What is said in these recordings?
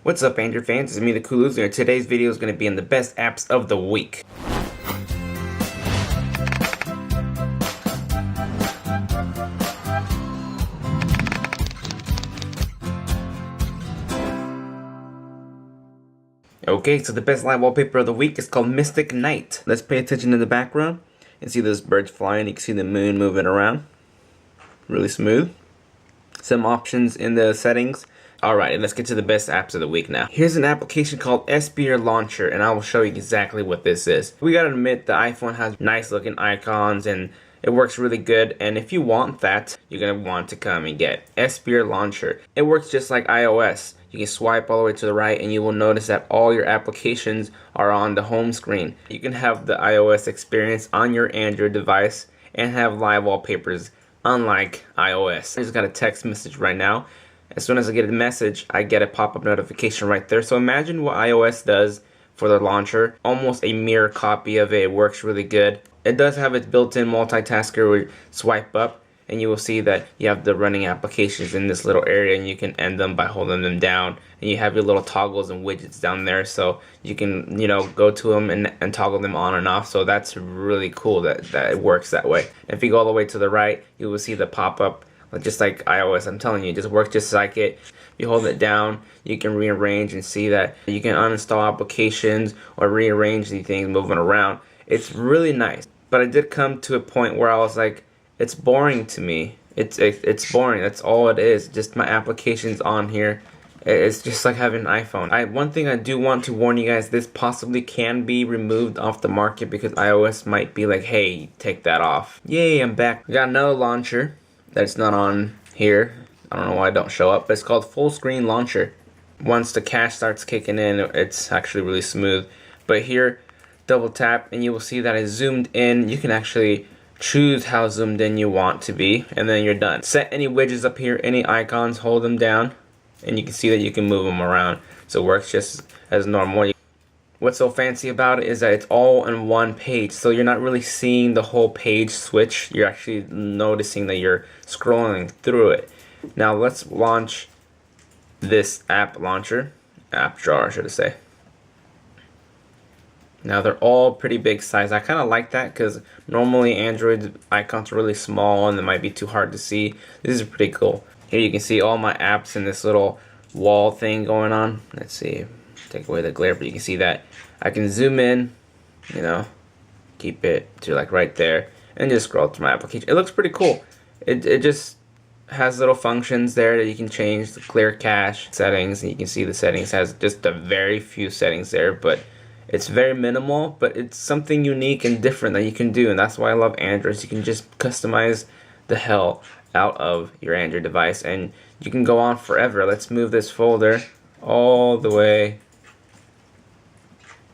What's up, Android fans? It's me, the Cool Loser, and today's video is going to be in the best apps of the week. Okay, so the best live wallpaper of the week is called Mystic Night. Let's pay attention to the background and see those birds flying. You can see the moon moving around. Really smooth. Some options in the settings. Alright, let's get to the best apps of the week now. Here's an application called EspierLauncher, and I will show you exactly what this is. We gotta admit, the iPhone has nice looking icons and it works really good, and if you want that, you're gonna want to come and get EspierLauncher. It works just like iOS. You can swipe all the way to the right and you will notice that all your applications are on the home screen. You can have the iOS experience on your Android device and have live wallpapers, unlike iOS. I just got a text message right now. As soon as I get a message, I get a pop-up notification right there. So imagine what iOS does for the launcher. Almost a mirror copy of it. It works really good. It does have its built-in multitasker where you swipe up and you will see that you have the running applications in this little area, and you can end them by holding them down. And you have your little toggles and widgets down there, so you can, go to them and toggle them on and off. So that's really cool that it works that way. If you go all the way to the right, you will see the pop-up. Just like iOS, I'm telling you, it just works just like it. You hold it down, you can rearrange and see that you can uninstall applications or rearrange these things moving around. It's really nice. But I did come to a point where I was like, it's boring to me. It's boring. That's all it is. Just my applications on here. It's just like having an iPhone. One thing I do want to warn you guys, this possibly can be removed off the market because iOS might be like, hey, take that off. Yay, I'm back. We got another launcher that's not on here. I don't know why it don't show up, but it's called Full Screen Launcher. Once the cache starts kicking in, it's actually really smooth. But here, double tap and you will see that it's zoomed in. You can actually choose how zoomed in you want to be, and then you're done. Set any widgets up here, any icons, hold them down, and you can see that you can move them around. So it works just as normal. What's so fancy about it is that it's all in one page, so you're not really seeing the whole page switch. You're actually noticing that you're scrolling through it. Now let's launch this app drawer, I should say. Now they're all pretty big size. I kind of like that because normally Android icons are really small and they might be too hard to see. This is pretty cool. Here you can see all my apps in this little wall thing going on. Let's see. Take away the glare, but you can see that I can zoom in, keep it to like right there, and just scroll through my application. It looks pretty cool. It just has little functions there that you can change, the clear cache settings, and you can see the settings has just a very few settings there, but it's very minimal, but it's something unique and different that you can do, and that's why I love Android. You can just customize the hell out of your Android device, and you can go on forever. Let's move this folder all the way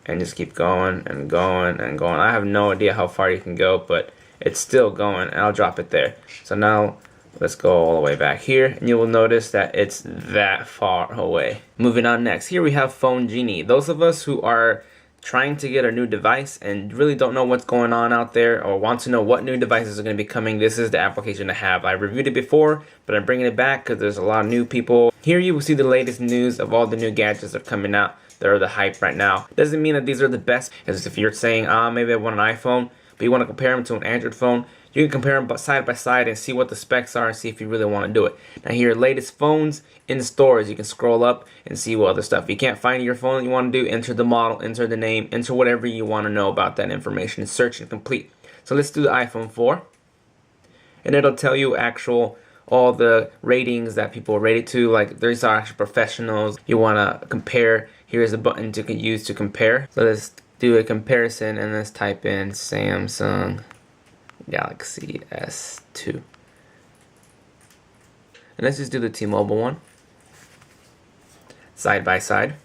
and just keep going and going and going. I have no idea how far you can go, but it's still going, and I'll drop it there. So now let's go all the way back here, and you will notice that it's that far away. Moving on next, here we have Phone Genie. Those of us who are trying to get a new device and really don't know what's going on out there, or want to know what new devices are going to be coming, this is the application to have. I reviewed it before, but I'm bringing it back because there's a lot of new people. Here you will see the latest news of all the new gadgets that are coming out. They're the hype right now. Doesn't mean that these are the best, because if you're saying, maybe I want an iPhone, but you want to compare them to an Android phone, you can compare them side by side and see what the specs are and see if you really want to do it. Now here, latest phones in stores. You can scroll up and see what other stuff. If you can't find your phone that you want to do, enter the model, enter the name, enter whatever you want to know about that information. Search and complete. So let's do the iPhone 4. And it'll tell you all the ratings that people rate it to. Like, these are actually professionals. You want to compare. Here's a button to use to compare. So let's do a comparison, and let's type in Samsung Galaxy S2. And let's just do the T-Mobile one. Side by side.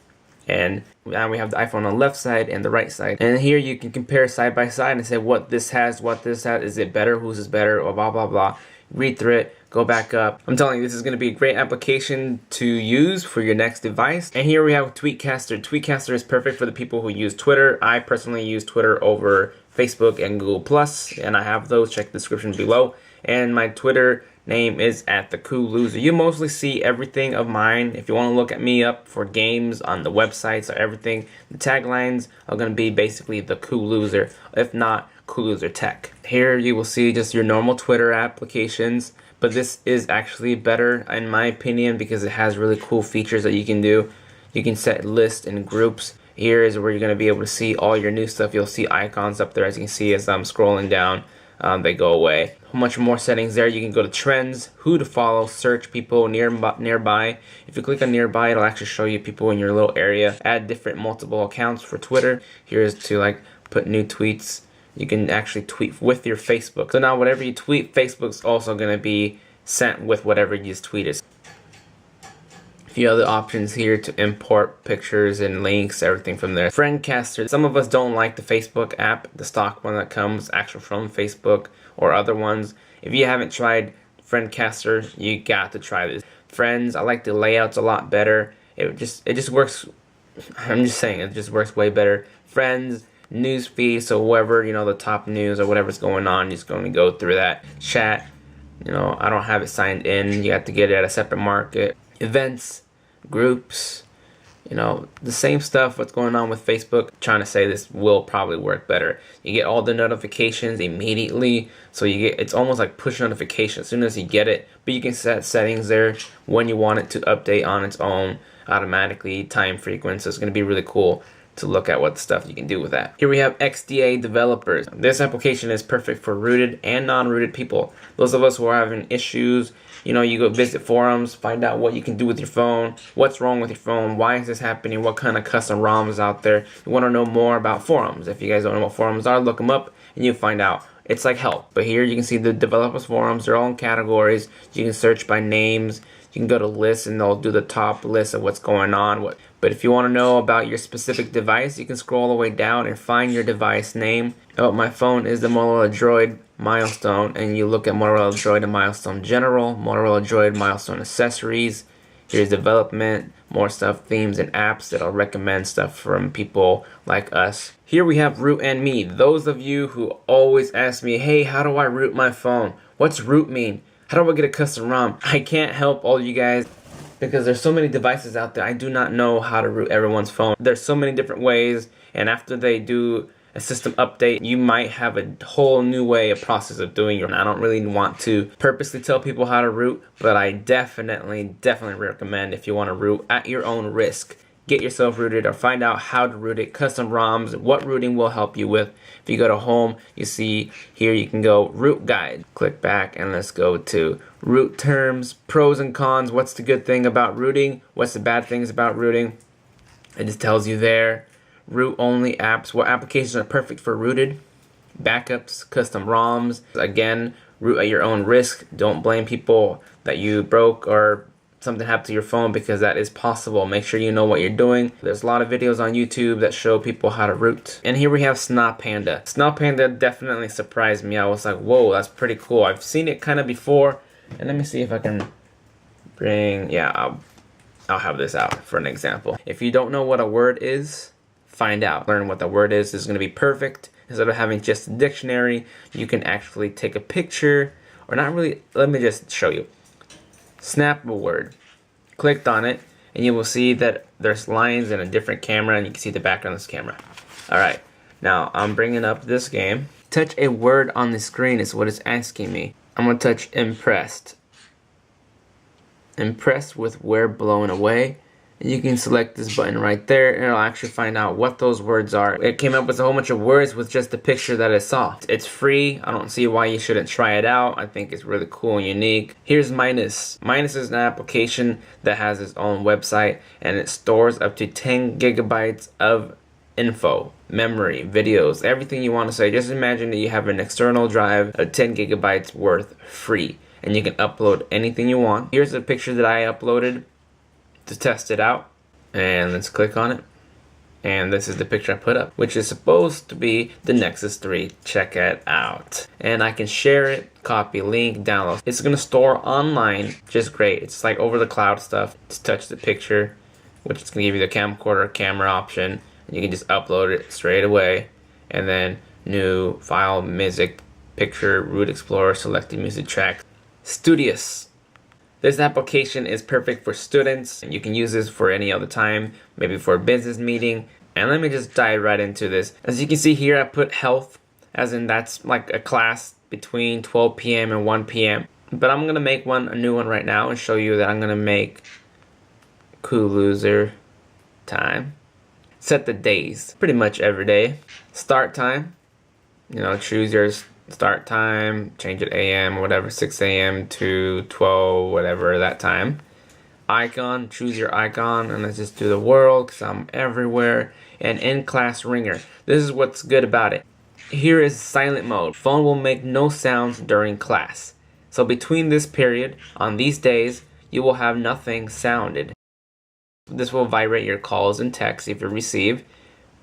And now we have the iPhone on the left side and the right side. And here you can compare side by side and say what this has, what this has. Is it better? Whose is better? Or blah, blah, blah. Read through it. Go back up. I'm telling you, this is going to be a great application to use for your next device. And here we have TweetCaster. TweetCaster is perfect for the people who use Twitter. I personally use Twitter over Facebook and Google+, and I have those. Check the description below. And my Twitter name is @the_cool_loser. You mostly see everything of mine. If you want to look at me up for games on the websites or everything, the taglines are going to be basically the cool loser, if not cool loser tech. Here you will see just your normal Twitter applications, but this is actually better in my opinion because it has really cool features that you can do. You can set lists and groups. Here is where you're going to be able to see all your new stuff. You'll see icons up there, as you can see as I'm scrolling down. They go away. A bunch more settings there. You can go to trends, who to follow, search people nearby. If you click on nearby, it'll actually show you people in your little area. Add different multiple accounts for Twitter. Here's to like put new tweets. You can actually tweet with your Facebook. So now whatever you tweet, Facebook's also going to be sent with whatever you just tweeted. A few other options here to import pictures and links, everything from there. FriendCaster. Some of us don't like the Facebook app, the stock one that comes actually from Facebook or other ones. If you haven't tried FriendCaster, you got to try this. Friends, I like the layouts a lot better. It just works. I'm just saying, it just works way better. Friends, news feed, so whoever, you know, the top news or whatever's going on, you're just going to go through that. Chat, you know, I don't have it signed in. You have to get it at a separate market. Events, groups, you know, the same stuff what's going on with Facebook. Trying to say this will probably work better. You get all the notifications immediately, so you get, it's almost like push notification as soon as you get it, but you can set settings there when you want it to update on its own automatically, time frequency. So it's going to be really cool to look at what stuff you can do with that. Here we have XDA developers. This application is perfect for rooted and non-rooted people. Those of us who are having issues, you know, you go visit forums, find out what you can do with your phone, what's wrong with your phone, why is this happening, what kind of custom ROMs out there. You want to know more about forums. If you guys don't know what forums are, look them up and you'll find out. It's like help. But here you can see the developers forums. They're all in categories. You can search by names. You can go to lists and they'll do the top list of what's going on. But if you want to know about your specific device, you can scroll all the way down and find your device name. Oh, my phone is the Motorola Droid Milestone, and you look at Motorola Droid and Milestone General, Motorola Droid Milestone Accessories. Here's development, more stuff, themes and apps that'll recommend stuff from people like us. Here we have root and me. Those of you who always ask me, hey, how do I root my phone? What's root mean? How do I get a custom ROM? I can't help all you guys because there's so many devices out there. I do not know how to root everyone's phone. There's so many different ways, and after they do a system update, you might have a whole new way, a process of doing it. I don't really want to purposely tell people how to root, but I definitely recommend if you want to root at your own risk. Get yourself rooted or find out how to root it, custom ROMs, what rooting will help you with. If you go to home, you see here you can go root guide. Click back and let's go to root terms, pros and cons. What's the good thing about rooting? What's the bad things about rooting? It just tells you there. Root only apps. What applications are perfect for rooted? Backups, custom ROMs. Again, root at your own risk. Don't blame people that you broke or something happened to your phone because that is possible. Make sure you know what you're doing. There's a lot of videos on YouTube that show people how to root. And here we have SnaPanda. SnaPanda definitely surprised me. I was like, whoa, that's pretty cool. I've seen it kind of before. And let me see if I can bring, yeah, I'll have this out for an example. If you don't know what a word is, find out. Learn what the word is. This is going to be perfect. Instead of having just a dictionary, you can actually take a picture, or not really, let me just show you. Snap a word, clicked on it, and you will see that there's lines in a different camera, and you can see the background of this camera. Alright, now I'm bringing up this game. Touch a word on the screen is what it's asking me. I'm going to touch impressed. Impressed with where blown away. And you can select this button right there and it'll actually find out what those words are. It came up with a whole bunch of words with just the picture that I saw. It's free. I don't see why you shouldn't try it out. I think it's really cool and unique. Here's Minus. Minus is an application that has its own website and it stores up to 10 gigabytes of info, memory, videos, everything you want to say. Just imagine that you have an external drive of 10 gigabytes worth free and you can upload anything you want. Here's a picture that I uploaded to test it out, and let's click on it, and this is the picture I put up, which is supposed to be the Nexus 3. Check it out, and I can share it, copy link, download. It's gonna store online, just great. It's like over the cloud stuff. Just touch the picture, which is gonna give you the camcorder camera option, and you can just upload it straight away, and then new file, music, picture, root explorer, selected music track. Studious. This application is perfect for students, and you can use this for any other time, maybe for a business meeting. And let me just dive right into this. As you can see here, I put health, as in that's like a class between 12 p.m. and 1 p.m. But I'm gonna make a new one right now and show you that I'm gonna make Cool Loser time. Set the days, pretty much every day. Start time, choose your start time, change it AM or whatever, 6 a.m. to 12, whatever that time. Icon, choose your icon, and let's just do the world because I'm everywhere. And in-class ringer. This is what's good about it. Here is silent mode. Phone will make no sounds during class. So between this period, on these days, you will have nothing sounded. This will vibrate your calls and texts if you receive.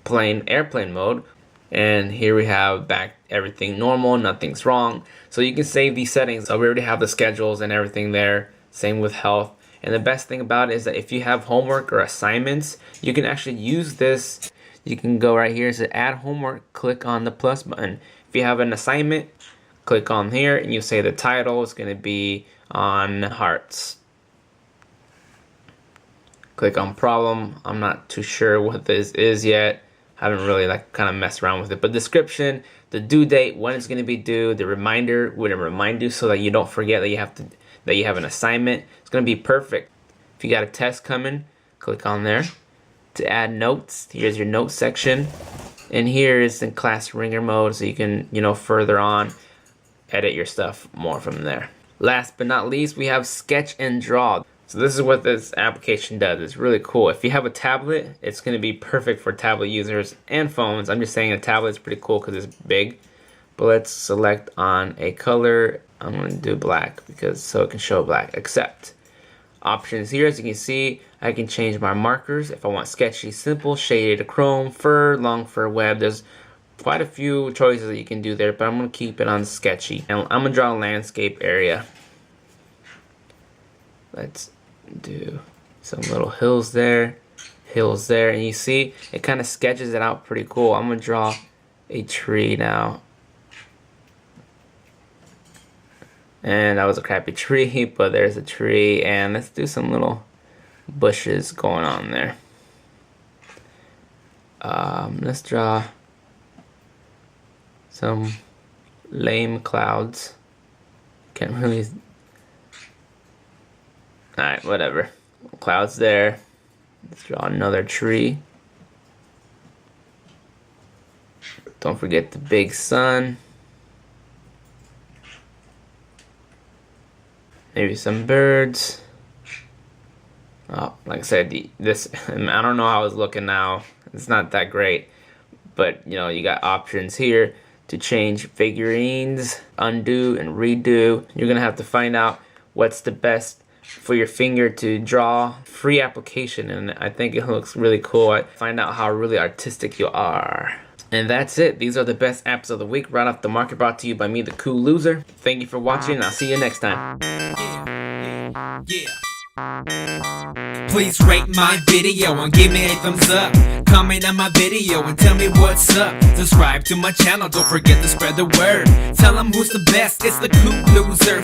Plain airplane mode. And here we have back everything normal, nothing's wrong. So you can save these settings. So we already have the schedules and everything there. Same with health. And the best thing about it is that if you have homework or assignments, you can actually use this. You can go right here to add homework, click on the plus button. If you have an assignment, click on here and you say the title is going to be on hearts. Click on problem. I'm not too sure what this is yet. Haven't really kind of messed around with it, but description, the due date, when it's going to be due, the reminder would remind you so that you don't forget that you have an assignment. It's going to be perfect. If you got a test coming, click on there. To add notes, here's your notes section, and here is in class ringer mode, so you can further on edit your stuff more from there. Last but not least, we have sketch and draw. So this is what this application does. It's really cool. If you have a tablet, it's going to be perfect for tablet users and phones. I'm just saying a tablet is pretty cool because it's big. But let's select on a color. I'm going to do black so it can show black. Accept. Options here, as you can see, I can change my markers if I want sketchy, simple, shaded, chrome, fur, long fur, web. There's quite a few choices that you can do there, but I'm going to keep it on sketchy. And I'm going to draw a landscape area. Let's do some little hills there, and you see it kind of sketches it out pretty cool. I'm gonna draw a tree now, and that was a crappy tree, but there's a tree, and let's do some little bushes going on there. Let's draw some lame clouds. Can't really. Alright, whatever. Clouds there. Let's draw another tree. Don't forget the big sun. Maybe some birds. Oh, like I said, I don't know how it's looking now. It's not that great. But, you got options here to change figurines, undo and redo. You're going to have to find out what's the best for your finger to draw. Free application, and I think it looks really cool. Find out how really artistic you are. And that's it. These are the best apps of the week right off the market, brought to you by me, the Cool Loser. Thank you for watching, and I'll see you next time. Please rate my video and give me a thumbs up. Comment on my video and tell me what's up. Subscribe to my channel, don't forget to spread the word. Tell them who's the best, it's the Cool Loser.